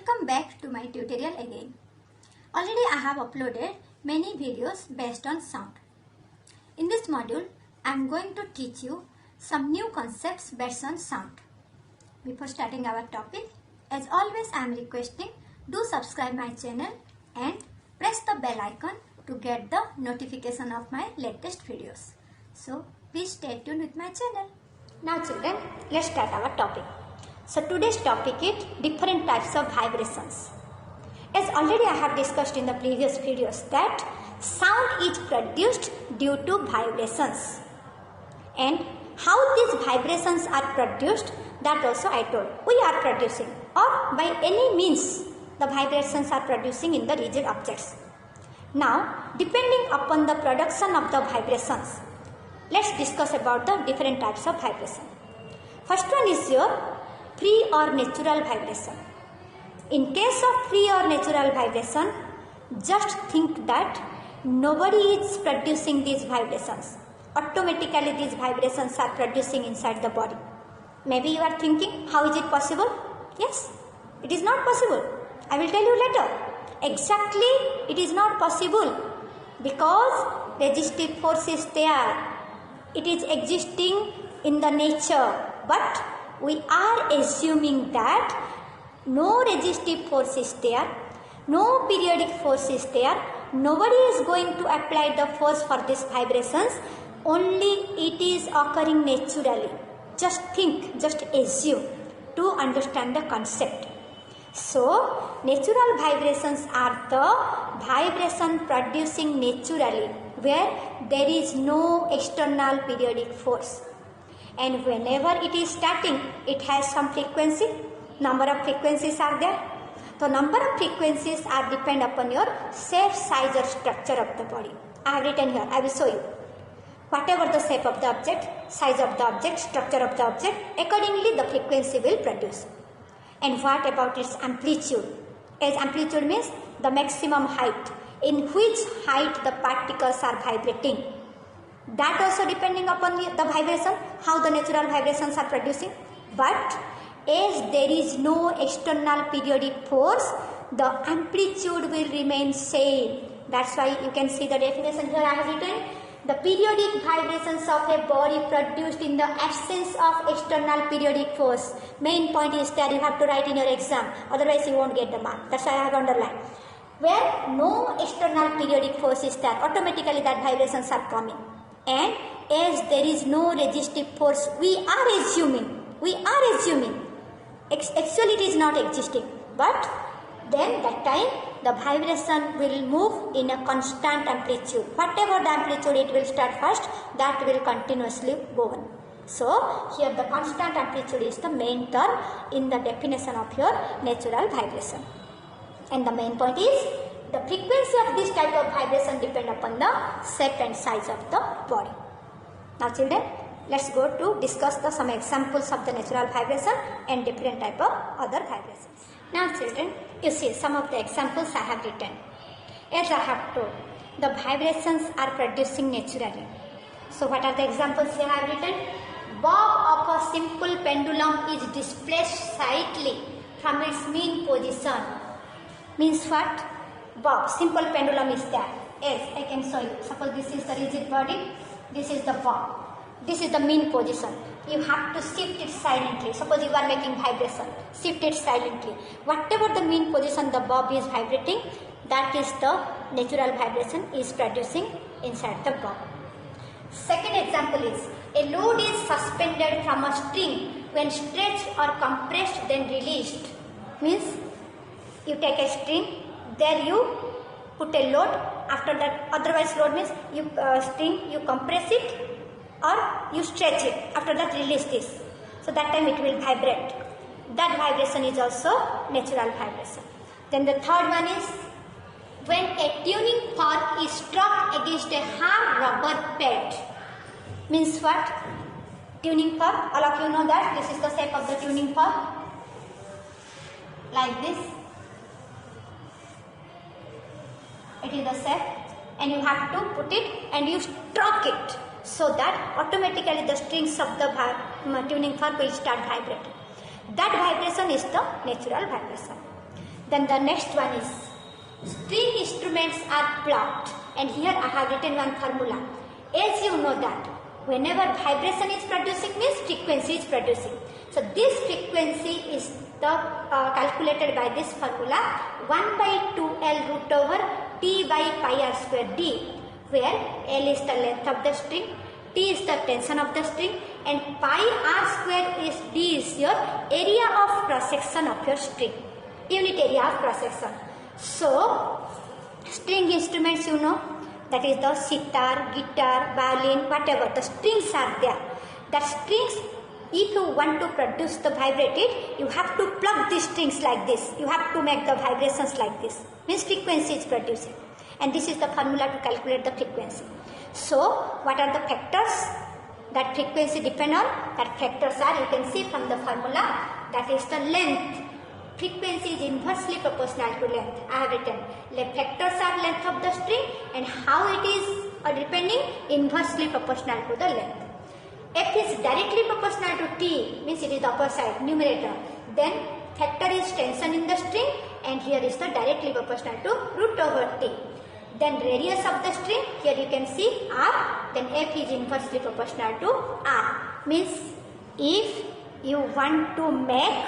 Welcome back to my tutorial again. Already I have uploaded many videos based on sound. In this module, I am going to teach you some new concepts based on sound. Before starting our topic, as always I am requesting, do subscribe my channel and press the bell icon to get the notification of my latest videos. So please stay tuned with my channel. Now children, let's start our topic. So today's topic is different types of vibrations. As already I have discussed in the previous videos that sound is produced due to vibrations, and how these vibrations are produced, that also I told. We are producing, or by any means the vibrations are producing in the rigid objects. Now depending upon the production of the vibrations, let's discuss about the different types of vibration. First one is your free or natural vibration. In case of free or natural vibration, just think that nobody is producing these vibrations. Automatically these vibrations are producing inside the body. Maybe you are thinking, how is it possible? Yes, it is not possible. I will tell you later. Exactly, it is not possible because resistive force is there. It is existing in the nature, but we are assuming that no resistive force is there, no periodic force is there, nobody is going to apply the force for these vibrations, only it is occurring naturally. Just think, just assume to understand the concept. So, natural vibrations are the vibration producing naturally where there is no external periodic force. And whenever it is starting, it has some frequency. Number of frequencies are there. The number of frequencies are depend upon your shape, size or structure of the body. I have written here, I will show you. Whatever the shape of the object, size of the object, structure of the object, accordingly the frequency will produce. And what about its amplitude? As amplitude means the maximum height, in which height the particles are vibrating. That also depending upon the vibration, how the natural vibrations are producing. But as there is no external periodic force, the amplitude will remain same. That's why you can see the definition here I have written. The periodic vibrations of a body produced in the absence of external periodic force. Main point is that you have to write in your exam, otherwise you won't get the mark. That's why I have underlined. Where no external periodic force is there, automatically that vibrations are coming. And as there is no resistive force, we are assuming, actually it is not existing, but then that time the vibration will move in a constant amplitude. Whatever the amplitude it will start first, that will continuously go on. So here the constant amplitude is the main term in the definition of your natural vibration. And the main point is the frequency of this type of vibration depend upon the shape and size of the body. Now children, let's go to discuss some examples of the natural vibration and different type of other vibrations. Now children, you see some of the examples I have written. As I have told, the vibrations are producing naturally. So what are the examples here I have written? Bob of a simple pendulum is displaced slightly from its mean position. Means what? Bob, simple pendulum is there. Yes, I can show you. Suppose this is the rigid body, this is the bob. This is the mean position. You have to shift it silently. Suppose you are making vibration, shift it silently. Whatever the mean position the bob is vibrating, that is the natural vibration is producing inside the bob. Second example is, a load is suspended from a string when stretched or compressed then released. Means you take a string, there you put a load, after that otherwise load means you string, you compress it or you stretch it, after that release this. So that time it will vibrate. That vibration is also natural vibration. Then the third one is, when a tuning fork is struck against a hard rubber pad. Means what? Tuning fork, all of you know that this is the shape of the tuning fork. Like this. It is the shape, and you have to put it and you struck it, so that automatically the strings of the tuning fork will start vibrating. That vibration is the natural vibration. Then the next one is string instruments are plucked, and here I have written one formula. As you know that whenever vibration is producing means frequency is producing. So this frequency is the calculated by this formula 1 by 2L root over T by pi r square D, where L is the length of the string, T is the tension of the string, and pi r square is D is your area of cross section of your string, unit area of cross section. So string instruments, you know, that is the sitar, guitar, violin, whatever the strings are there. That strings, if you want to produce the vibrated, you have to plug these strings like this. You have to make the vibrations like this. Means frequency is producing. And this is the formula to calculate the frequency. So what are the factors that frequency depend on? That factors are, you can see from the formula, that is the length. Frequency is inversely proportional to length. I have written factors are length of the string, and how it is depending inversely proportional to the length. F is directly proportional to T, means it is the upper side, numerator. Then factor is tension in the string, and here is the directly proportional to root over T. Then radius of the string, here you can see R, then F is inversely proportional to R. Means if you want to make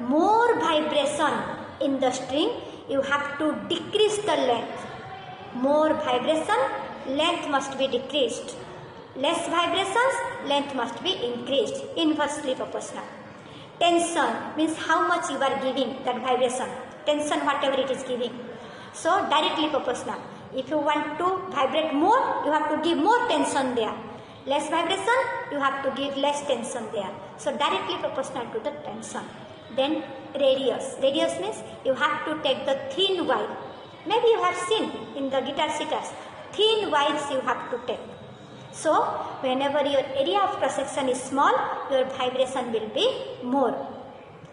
more vibration in the string, you have to decrease the length. More vibration, length must be decreased. Less vibrations, length must be increased, inversely proportional. Tension means how much you are giving that vibration. Tension, whatever it is giving. So directly proportional. If you want to vibrate more, you have to give more tension there. Less vibration, you have to give less tension there. So directly proportional to the tension. Then radius. Radius means you have to take the thin wire. Maybe you have seen in the guitar sitars, thin wires you have to take. So whenever your area of cross section is small, your vibration will be more.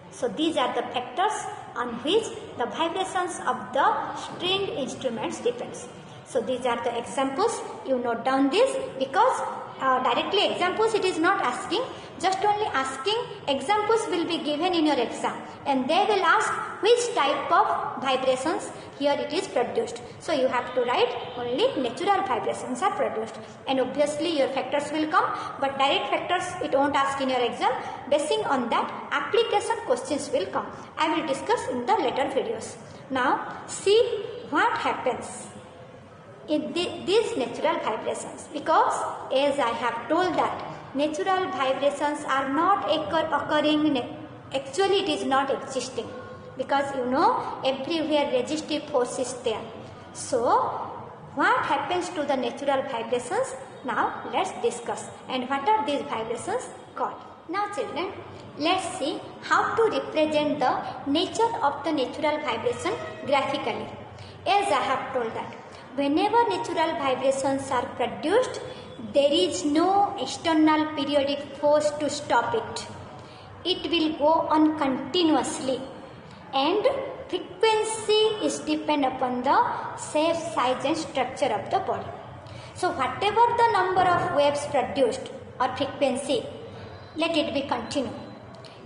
So these are the factors on which the vibrations of the stringed instruments depends. So these are the examples. You note down this, because directly examples it is not asking, just only asking examples will be given in your exam, and they will ask which type of vibrations here it is produced. So you have to write only natural vibrations are produced, and obviously your factors will come, but direct factors it won't ask in your exam. Basing on that, application questions will come. I will discuss in the later videos. Now see what happens in these natural vibrations, because as I have told that natural vibrations are not occurring, actually it is not existing, because you know everywhere resistive force is there. So what happens to the natural vibrations? Now let's discuss, and what are these vibrations called. Now children, let's see how to represent the nature of the natural vibration graphically. As I have told that whenever natural vibrations are produced, there is no external periodic force to stop it. It will go on continuously, and frequency is depend upon the shape, size and structure of the body. So whatever the number of waves produced or frequency, let it be continue.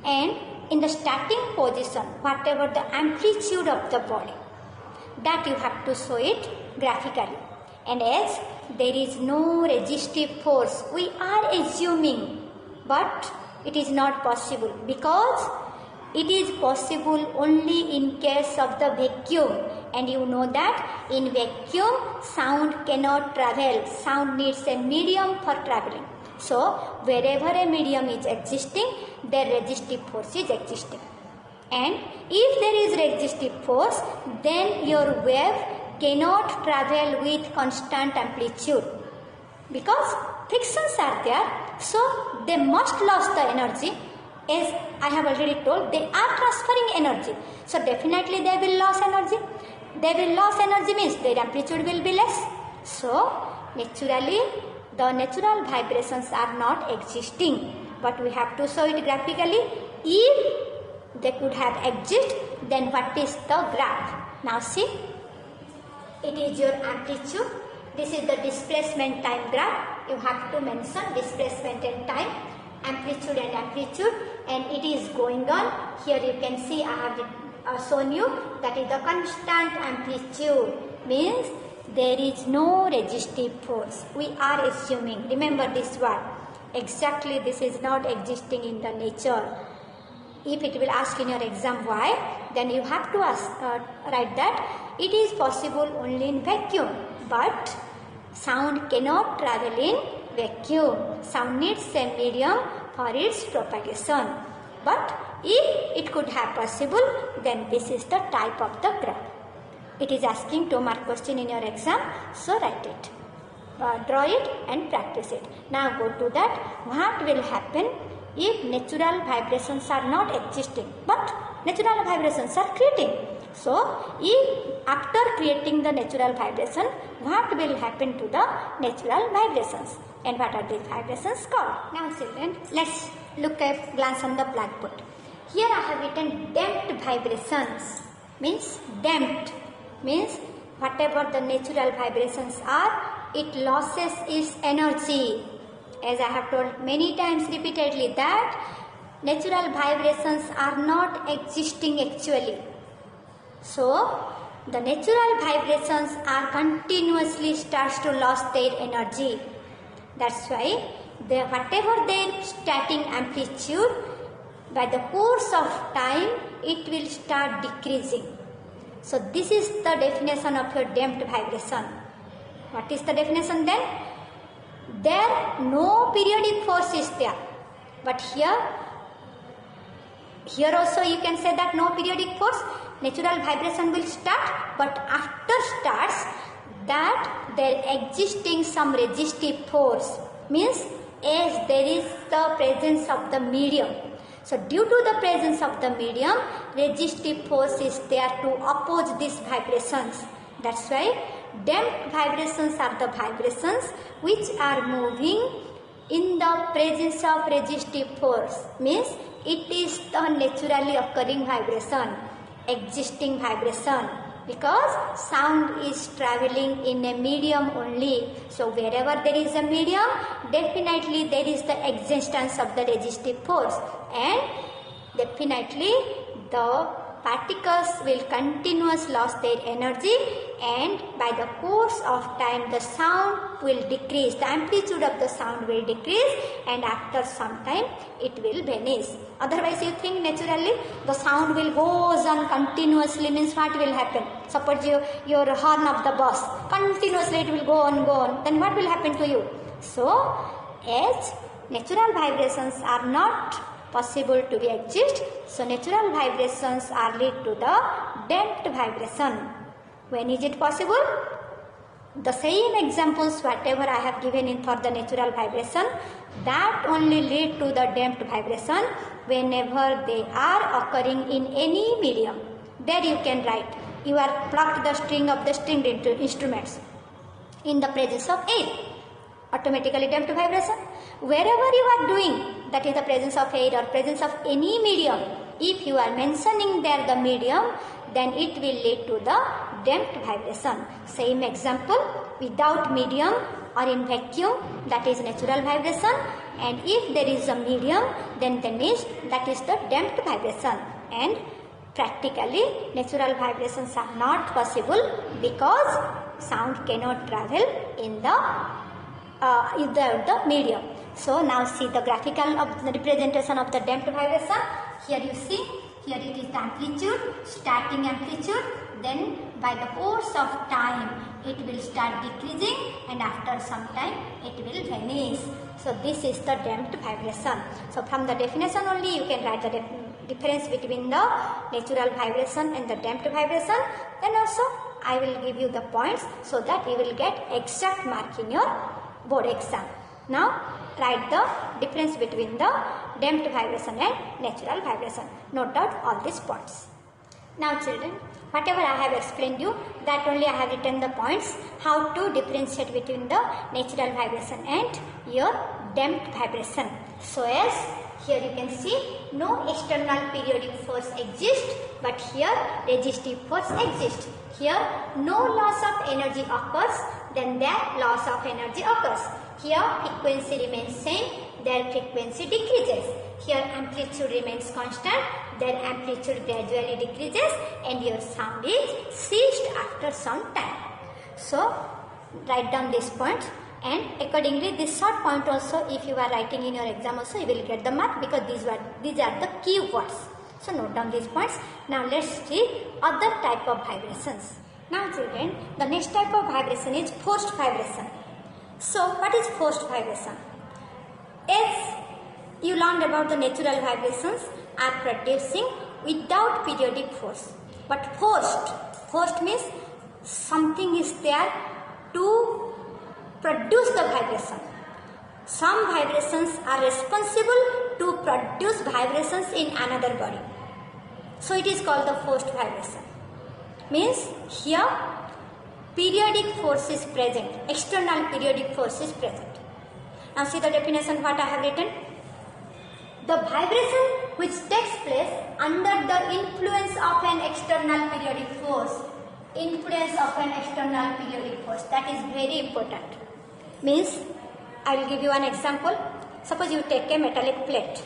And in the starting position, whatever the amplitude of the body, that you have to show it graphically. And as there is no resistive force, we are assuming, but it is not possible, because it is possible only in case of the vacuum, and you know that in vacuum sound cannot travel. Sound needs a medium for traveling. So wherever a medium is existing, there resistive force is existing. And if there is resistive force, then your wave cannot travel with constant amplitude, because frictions are there, so they must lose the energy. As I have already told, they are transferring energy, so definitely they will lose energy. They will lose energy means their amplitude will be less. So naturally the natural vibrations are not existing, but we have to show it graphically. If they could have exist, then what is the graph? Now see, it is your amplitude. This is the displacement time graph. You have to mention displacement and time, amplitude, and it is going on. Here you can see I have shown you, that is the constant amplitude, means there is no resistive force. We are assuming, remember this word, exactly this is not existing in the nature. If it will ask in your exam why, then you have to write that it is possible only in vacuum, but sound cannot travel in vacuum. Sound needs a medium for its propagation. But if it could have possible, then this is the type of the graph. It is asking 2 mark question in your exam, so write it, draw it and practice it. Now go to that, what will happen if natural vibrations are not existing, but natural vibrations are creating. So, if after creating the natural vibration, what will happen to the natural vibrations, and what are these vibrations called? Now children, let's look at glance on the blackboard. Here I have written damped vibrations, means damped, means whatever the natural vibrations are, it loses its energy. As I have told many times repeatedly that natural vibrations are not existing actually. So, the natural vibrations are continuously starts to lose their energy. That's why whatever their starting amplitude, by the course of time, it will start decreasing. So, this is the definition of your damped vibration. What is the definition then? There no periodic force is there, but here also you can say that no periodic force, natural vibration will start, but after starts that there existing some resistive force, means as there is the presence of the medium. So due to the presence of the medium, resistive force is there to oppose these vibrations. That's why damped vibrations are the vibrations which are moving in the presence of resistive force, means it is the naturally occurring vibration, existing vibration, because sound is traveling in a medium only. So wherever there is a medium, definitely there is the existence of the resistive force, and definitely the particles will continuously lose their energy, and by the course of time the sound will decrease, the amplitude of the sound will decrease, and after some time it will vanish. Otherwise you think naturally the sound will goes on continuously, means what will happen? Suppose your horn of the bus, continuously it will go on, then what will happen to you? So as natural vibrations are not possible to be exist, so natural vibrations are lead to the damped vibration. When is it possible? The same examples whatever I have given in for the natural vibration, that only lead to the damped vibration whenever they are occurring in any medium. There you can write, you are plucked the string of the stringed instruments in the presence of air, automatically damped vibration. Wherever you are doing, that is the presence of air or presence of any medium, if you are mentioning there the medium, then it will lead to the damped vibration. Same example, without medium or in vacuum, that is natural vibration, and if there is a medium, then that is the damped vibration. And practically natural vibrations are not possible because sound cannot travel in the medium. So now see the graphical of the representation of the damped vibration. Here you see, here it is the amplitude, starting amplitude, then by the course of time it will start decreasing, and after some time it will vanish. So this is the damped vibration. So from the definition only you can write the difference between the natural vibration and the damped vibration. Then also I will give you the points so that you will get exact mark in your board exam. Now write the difference between the damped vibration and natural vibration. Note down all these points. Now children, whatever I have explained you, that only I have written the points how to differentiate between the natural vibration and your damped vibration. So as here you can see, no external periodic force exists, but here resistive force exists. Here no loss of energy occurs, then there loss of energy occurs. Here frequency remains same, their frequency decreases. Here amplitude remains constant, their amplitude gradually decreases, and your sound is ceased after some time. So write down these points, and accordingly this short point also, if you are writing in your exam also, you will get the mark, because these are the key words. So note down these points. Now let's see other type of vibrations. Now children, the next type of vibration is forced vibration. So what is forced vibration? As you learned about the natural vibrations are producing without periodic force. But forced means something is there to produce the vibration. Some vibrations are responsible to produce vibrations in another body. So it is called the forced vibration. Means here periodic force is present, external periodic force is present. Now see the definition what I have written. The vibration which takes place under the influence of an external periodic force. Influence of an external periodic force. That is very important. Means, I will give you an example. Suppose you take a metallic plate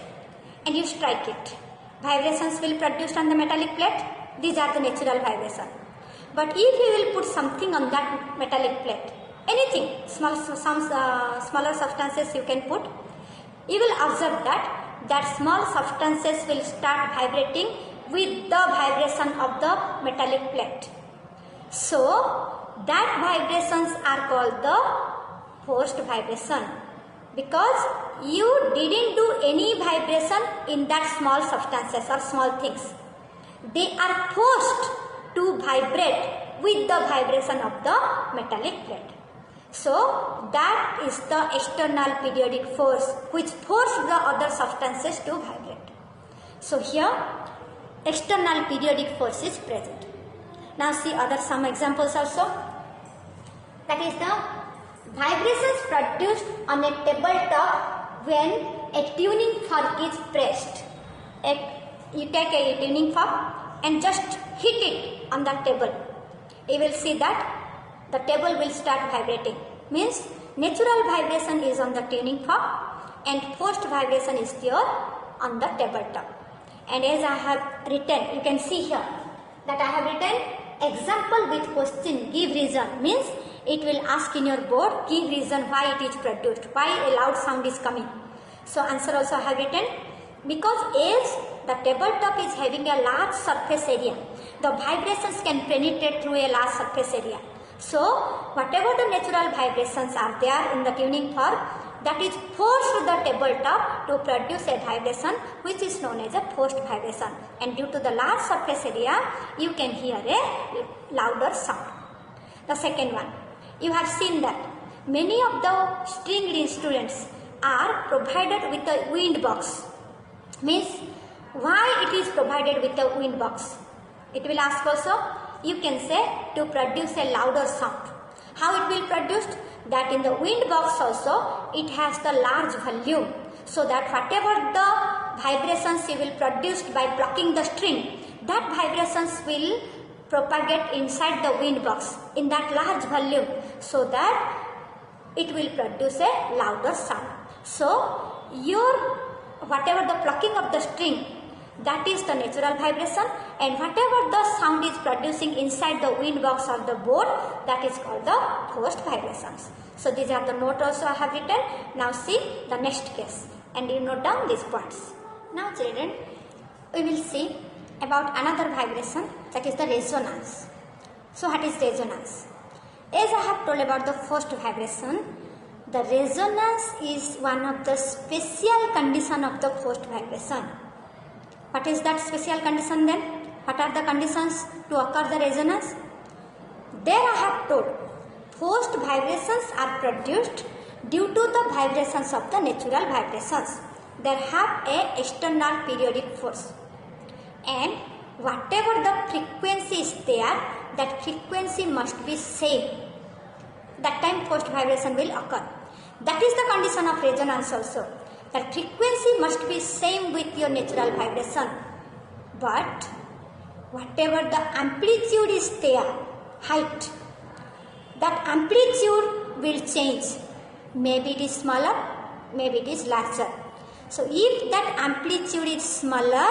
and you strike it. Vibrations will produce on the metallic plate. These are the natural vibration. But if you will put something on that metallic plate, anything, some smaller substances you can put, you will observe that small substances will start vibrating with the vibration of the metallic plate. So that vibrations are called the forced vibration, because you didn't do any vibration in that small substances or small things. They are forced to vibrate with the vibration of the metallic plate. So that is the external periodic force which forced the other substances to vibrate. So here external periodic force is present. Now see some examples also. That is the vibrations produced on a tabletop when a tuning fork is pressed. You take a tuning fork and just hit it on the table. You will see that the table will start vibrating. Means natural vibration is on the tuning fork and forced vibration is there on the tabletop. And as I have written, you can see here that I have written example with question, give reason. Means it will ask in your board, give reason why it is produced, why a loud sound is coming. So answer also I have written, because as the tabletop is having a large surface area, the vibrations can penetrate through a large surface area. So whatever the natural vibrations are there in the tuning fork, that is forced the tabletop to produce a vibration which is known as a forced vibration. And due to the large surface area, you can hear a louder sound. The second one, you have seen that many of the stringed instruments are provided with a wind box. Means why it is provided with a wind box? It will ask also, you can say to produce a louder sound. How it will produce? That in the wind box also it has the large volume, so that whatever the vibrations you will produce by plucking the string, that vibrations will propagate inside the wind box in that large volume, so that it will produce a louder sound. So whatever the plucking of the string, that is the natural vibration, and whatever the sound is producing inside the wind box or the board, that is called the forced vibrations. So these are the notes also I have written. Now see the next case and you note down these points. Now children, we will see about another vibration, that is the resonance. So what is resonance? As I have told about the forced vibration, the resonance is one of the special condition of the forced vibration. What is that special condition then? What are the conditions to occur the resonance? There I have told, forced vibrations are produced due to the vibrations of the natural vibrations. They have a external periodic force, and whatever the frequency is there, that frequency must be same. That time forced vibration will occur. That is the condition of resonance also. That frequency must be same with your natural vibration. But whatever the amplitude is there, height, that amplitude will change. Maybe it is smaller, maybe it is larger. So if that amplitude is smaller,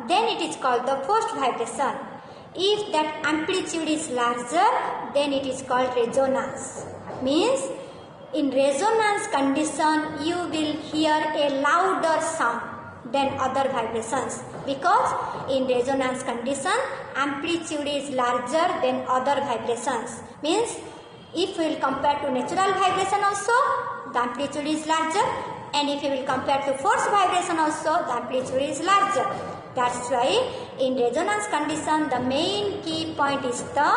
then it is called the forced vibration. If that amplitude is larger, then it is called resonance. Means in resonance condition, you will hear a louder sound than other vibrations, because in resonance condition, amplitude is larger than other vibrations. Means if we will compare to natural vibration also, the amplitude is larger, and if you will compare to forced vibration also, the amplitude is larger. That's why in resonance condition, the main key point is the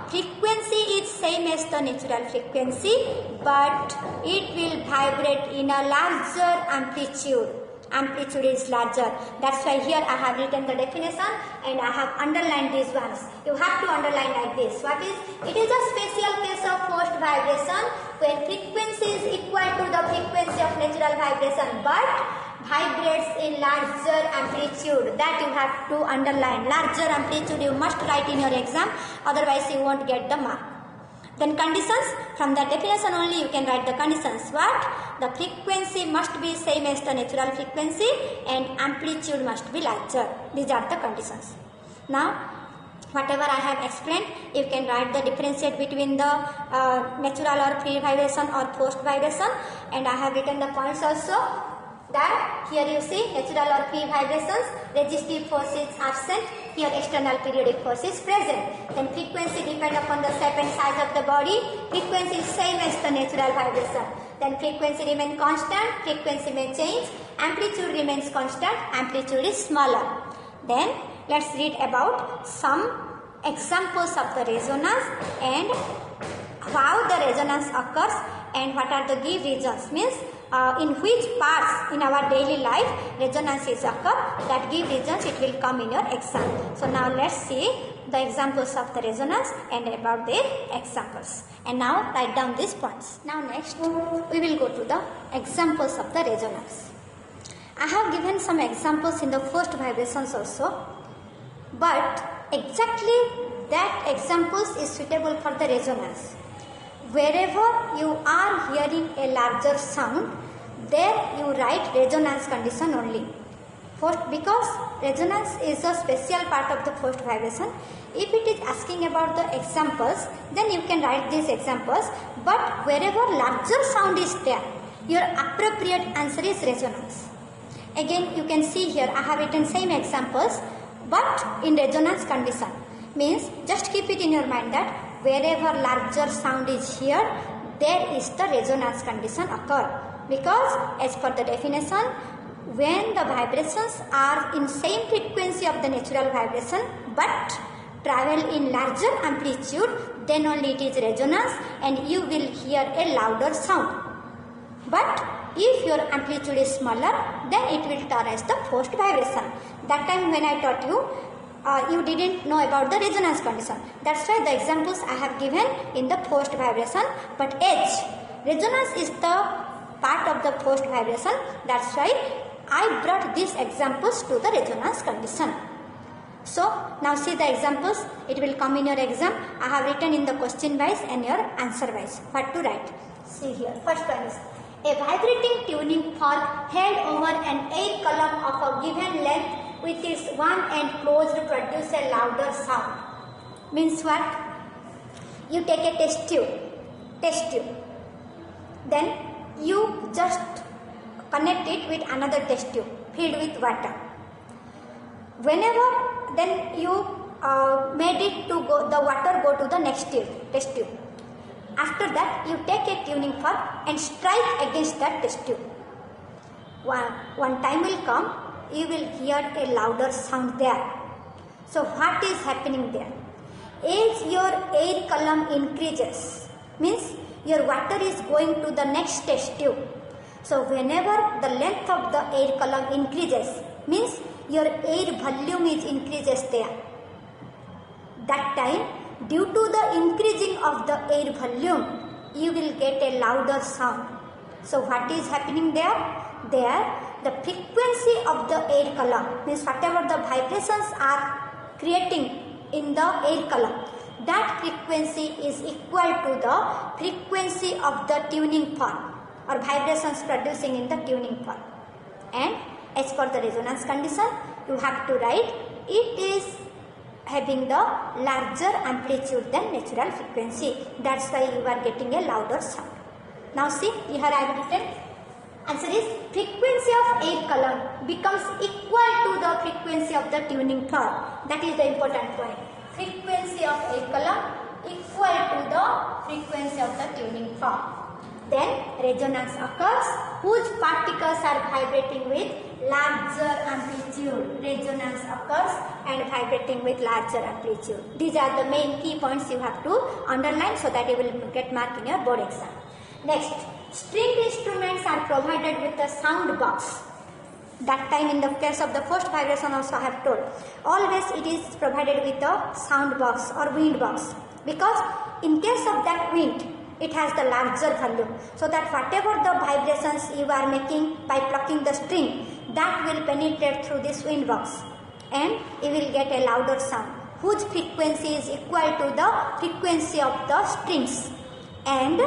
frequency is same as the natural frequency, but it will vibrate in a larger amplitude. Amplitude is larger. That's why here I have written the definition and I have underlined these ones. You have to underline like this. What is? It is a special case of forced vibration when frequency is equal to the frequency of natural vibration, but vibrates in larger amplitude. That you have to underline. Larger amplitude you must write in your exam, otherwise you won't get the mark. Then conditions, from the definition only you can write the conditions. What? The frequency must be same as the natural frequency and amplitude must be larger. These are the conditions. Now, whatever I have explained, you can write the differentiate between the natural or free vibration or forced vibration, and I have written the points also. That here you see natural or free vibrations, resistive force is absent, here external periodic force is present. Then frequency depend upon the shape and size of the body, frequency is same as the natural vibration. Then frequency remains constant, frequency may change, amplitude remains constant, amplitude is smaller. Then let's read about some examples of the resonance and how the resonance occurs and what are the give reasons. Means in which parts in our daily life resonance is occur, that give reasons it will come in your exam. So now let's see the examples of the resonance and about their examples. And now write down these points. Now next we will go to the examples of the resonance. I have given some examples in the first vibrations also, but exactly that examples is suitable for the resonance. Wherever you are hearing a larger sound, there you write resonance condition only. First, because resonance is a special part of the first vibration. If it is asking about the examples, then you can write these examples. But wherever larger sound is there, your appropriate answer is resonance. Again, you can see here I have written same examples, but in resonance condition. Means just keep it in your mind that wherever larger sound is here, there is the resonance condition occur. Because as per the definition, when the vibrations are in same frequency of the natural vibration but travel in larger amplitude, then only it is resonance and you will hear a louder sound. But if your amplitude is smaller, then it will turn as the forced vibration. That time when I taught you, you didn't know about the resonance condition. That's why the examples I have given in the forced vibration. But as resonance is the part of the forced vibration, that's why I brought these examples to the resonance condition. So now see the examples. It will come in your exam. I have written in the question wise and your answer wise what to write. See here. First one is a vibrating tuning fork held over an air column of a given length with its one end closed produce a louder sound. Means what? You take a test tube. Then you just connect it with another test tube filled with water. Whenever then you made it to go, the water go to the next test tube. After that you take a tuning fork and strike against that test tube. One time will come, you will hear a louder sound there. So what is happening there? As your air column increases, means your water is going to the next test tube. So whenever the length of the air column increases, means your air volume is increases there. That time, due to the increasing of the air volume, you will get a louder sound. So what is happening there? There, the frequency of the air column, means whatever the vibrations are creating in the air column, that frequency is equal to the frequency of the tuning fork. or vibrations producing in the tuning fork. And as per the resonance condition, you have to write it is having the larger amplitude than natural frequency. That's why you are getting a louder sound. Now see, here I have written, answer is frequency of air column becomes equal to the frequency of the tuning fork. That is the important point. Frequency of air column equal to the frequency of the tuning fork. Then resonance occurs whose particles are vibrating with larger amplitude. Resonance occurs and vibrating with larger amplitude. These are the main key points you have to underline so that you will get mark in your board exam. Next, stringed instruments are provided with a sound box. That time in the case of the first vibration also I have told. Always it is provided with a sound box or wind box. Because in case of that wind, it has the larger volume. So that whatever the vibrations you are making by plucking the string, that will penetrate through this wind box. And you will get a louder sound, whose frequency is equal to the frequency of the strings. And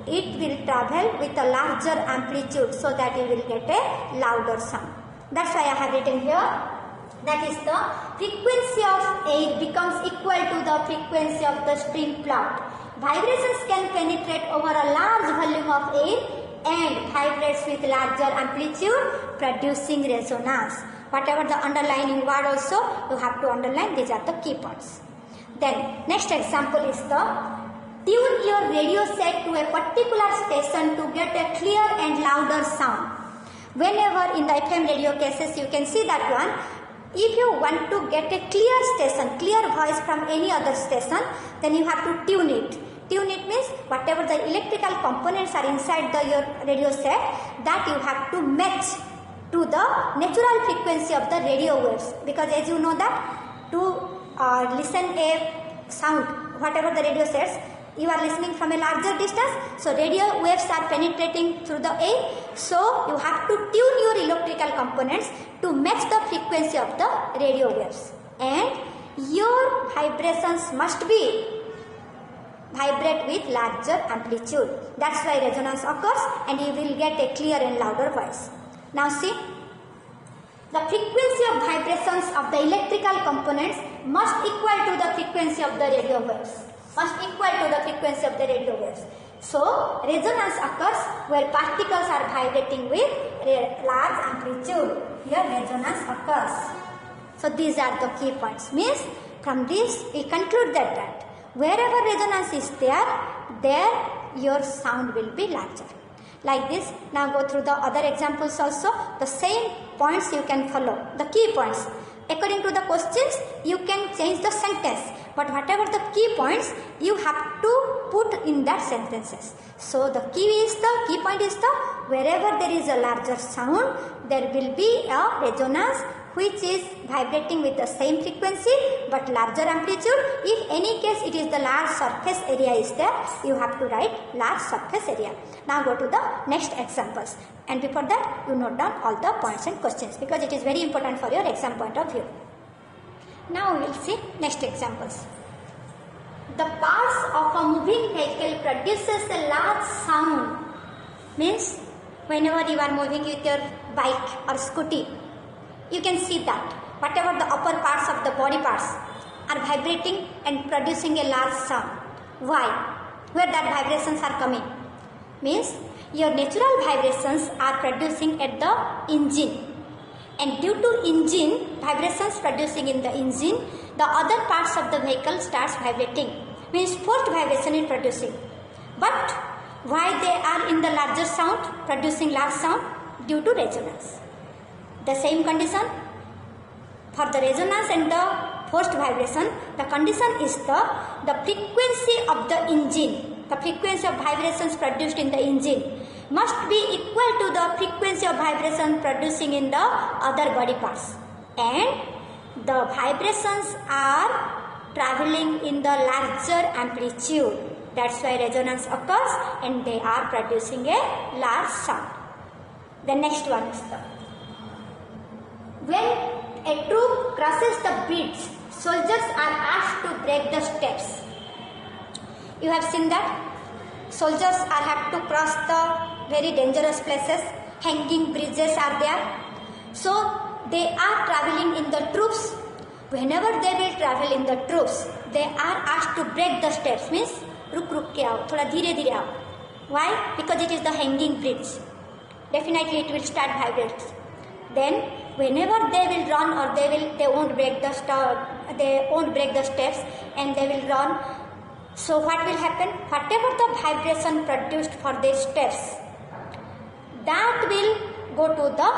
it will travel with a larger amplitude so that you will get a louder sound. That's why I have written here. That is the frequency of air becomes equal to the frequency of the string plucked. Vibrations can penetrate over a large volume of air and vibrates with larger amplitude, producing resonance. Whatever the underlining word also, you have to underline. These are the key points. Then next example is the tune your radio set to a particular station to get a clear and louder sound. Whenever in the FM radio cases you can see that one. If you want to get a clear station, clear voice from any other station, then you have to tune it. Tune it means whatever the electrical components are inside your radio set, that you have to match to the natural frequency of the radio waves. Because as you know that to listen a sound, whatever the radio sets, you are listening from a larger distance, so radio waves are penetrating through the air. So you have to tune your electrical components to match the frequency of the radio waves, and your vibrations must be vibrate with larger amplitude. That's why resonance occurs and you will get a clear and louder voice. Now see, the frequency of vibrations of the electrical components must equal to the frequency of the radio waves. Must equal to the frequency of the radio waves. So, resonance occurs where particles are vibrating with large amplitude. Here, resonance occurs. So, these are the key points. Means, from this, we conclude that wherever resonance is there your sound will be larger. Like this, now go through the other examples also. The same points you can follow. The key points. According to the questions, you can change the sentence. But whatever the key points, you have to put in that sentences. So the key point is the wherever there is a larger sound, there will be a resonance which is vibrating with the same frequency but larger amplitude. If any case it is the large surface area is there, you have to write large surface area. Now go to the next examples, and before that you note down all the points and questions because it is very important for your exam point of view. Now we will see next examples. The parts of a moving vehicle produces a large sound. Means whenever you are moving with your bike or scooty, you can see that whatever the upper parts of the body parts are vibrating and producing a large sound. Why? Where that vibrations are coming? Means your natural vibrations are producing at the engine. And due to engine, vibrations producing in the engine, the other parts of the vehicle starts vibrating. Means forced vibration is producing. But why they are in the larger sound, producing large sound? Due to resonance. The same condition for the resonance and the forced vibration, the condition is the frequency of the engine. The frequency of vibrations produced in the engine must be equal to the frequency of vibration producing in the other body parts, and the vibrations are traveling in the larger amplitude. That's why resonance occurs and they are producing a large sound. The next one is when a troop crosses the beats, soldiers are asked to break the steps. You have seen that soldiers have to cross the very dangerous places. Hanging bridges are there. So they are traveling in the troops. Whenever they will travel in the troops, they are asked to break the steps. Means रुक रुक के आओ, थोड़ा धीरे धीरे आओ. Why? Because it is the hanging bridge. Definitely it will start vibrate. Then whenever they will run or they won't break the steps and they will run. So what will happen? Whatever the vibration produced for these steps, that will go to the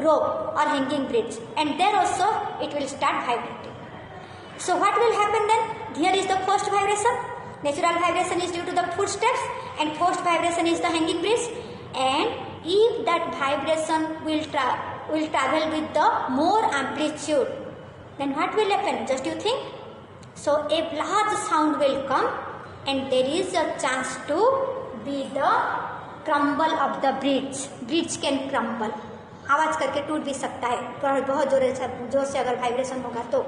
rope or hanging bridge, and there also it will start vibrating. So what will happen then? Here is the first vibration. Natural vibration is due to the footsteps, and first vibration is the hanging bridge. And if that vibration will travel with the more amplitude, then what will happen? Just you think. So a large sound will come, and there is a chance to be the crumble of the bridge. Bridge can crumble. आवाज करके टूट भी सकता है, बहुत जोर से अगर वाइब्रेशन होगा तो.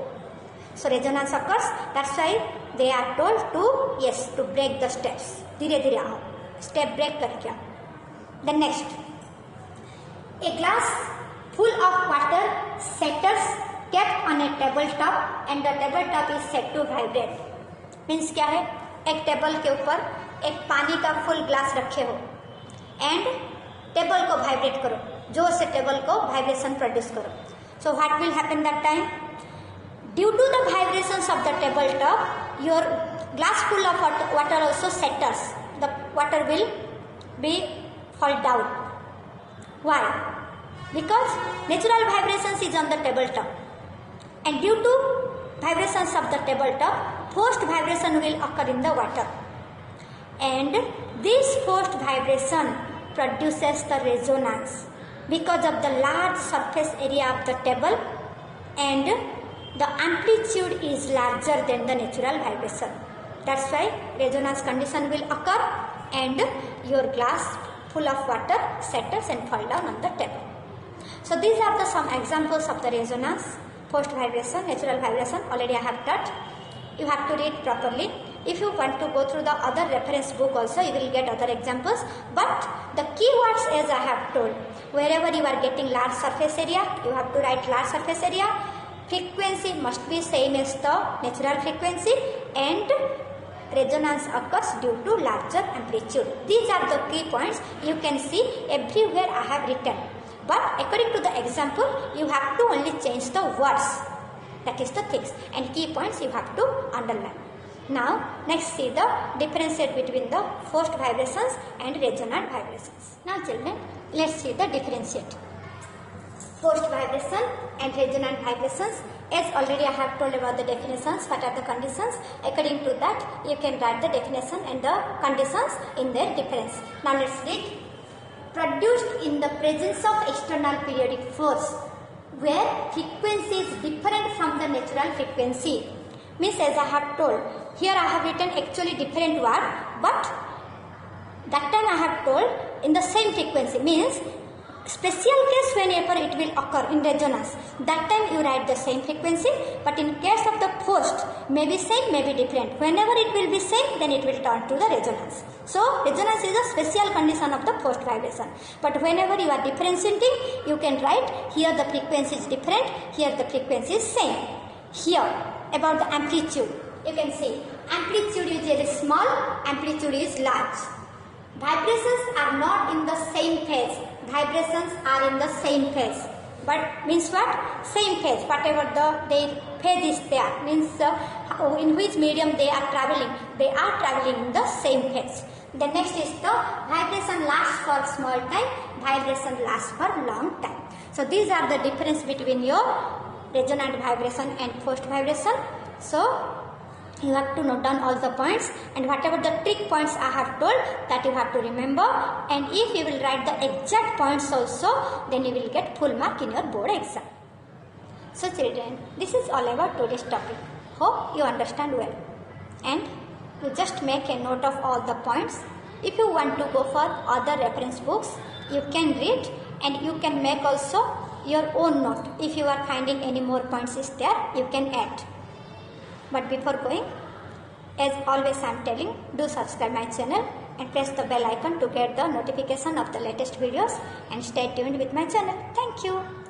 So resonance occurs. That's why they are told to break the steps. धीरे धीरे आओ, step break करके आओ. Then next, a glass full of water setters kept on a table top, and the table top is said to vibrate. Means क्या है? एक table के ऊपर एक पानी का फुल ग्लास रखे हो एंड टेबल को वाइब्रेट करो, जोर से टेबल को वाइब्रेशन प्रोड्यूस करो. So what will happen that time? Due to the vibrations of the tabletop, your glass full of water also setters. The water will be fall down. Why? Because natural vibrations is on the tabletop, and due to vibrations of the tabletop, forced vibration will occur in the water, and this forced vibration produces the resonance because of the large surface area of the table, and the amplitude is larger than the natural vibration. That's why resonance condition will occur and your glass full of water settles and fall down on the table. So these are the some examples of the resonance, forced vibration, natural vibration. Already I have taught. You have to read properly. If you want to go through the other reference book also, you will get other examples. But the keywords, as I have told, wherever you are getting large surface area, you have to write large surface area. Frequency must be same as the natural frequency, and resonance occurs due to larger amplitude. These are the key points. You can see everywhere I have written. But according to the example, you have to only change the words. That is the things, and key points you have to underline. Now, next see the differentiate between the forced vibrations and resonant vibrations. Now children, let's see the differentiate. Forced vibration and resonant vibrations. As already I have told about the definitions, what are the conditions. According to that, you can write the definition and the conditions in their difference. Now let's read. Produced in the presence of external periodic force, where frequency is different from the natural frequency. Means, as I have told, here I have written actually different word, but that time I have told in the same frequency. Means, special case whenever it will occur in resonance, that time you write the same frequency, but in case of the forced, may be same, may be different. Whenever it will be same, then it will turn to the resonance. So resonance is a special condition of the forced vibration. But whenever you are differentiating, you can write here the frequency is different, here the frequency is same. Here about the amplitude, you can see amplitude is very small, amplitude is large. Vibrations are not in the same phase. Vibrations are in the same phase. But means what? Same phase. Whatever the phase is there, means in which medium they are traveling. They are traveling in the same phase. The next is the vibration lasts for small time, vibration lasts for long time. So these are the difference between your resonant vibration and forced vibration. So you have to note down all the points, and whatever the trick points I have told, that you have to remember. And if you will write the exact points also, then you will get full mark in your board exam. So children, this is all about today's topic. Hope you understand well, and you just make a note of all the points. If you want to go for other reference books, you can read, and you can make also your own note. If you are finding any more points is there, you can add. But before going, as always I am telling, do subscribe my channel and press the bell icon to get the notification of the latest videos, and stay tuned with my channel. Thank you.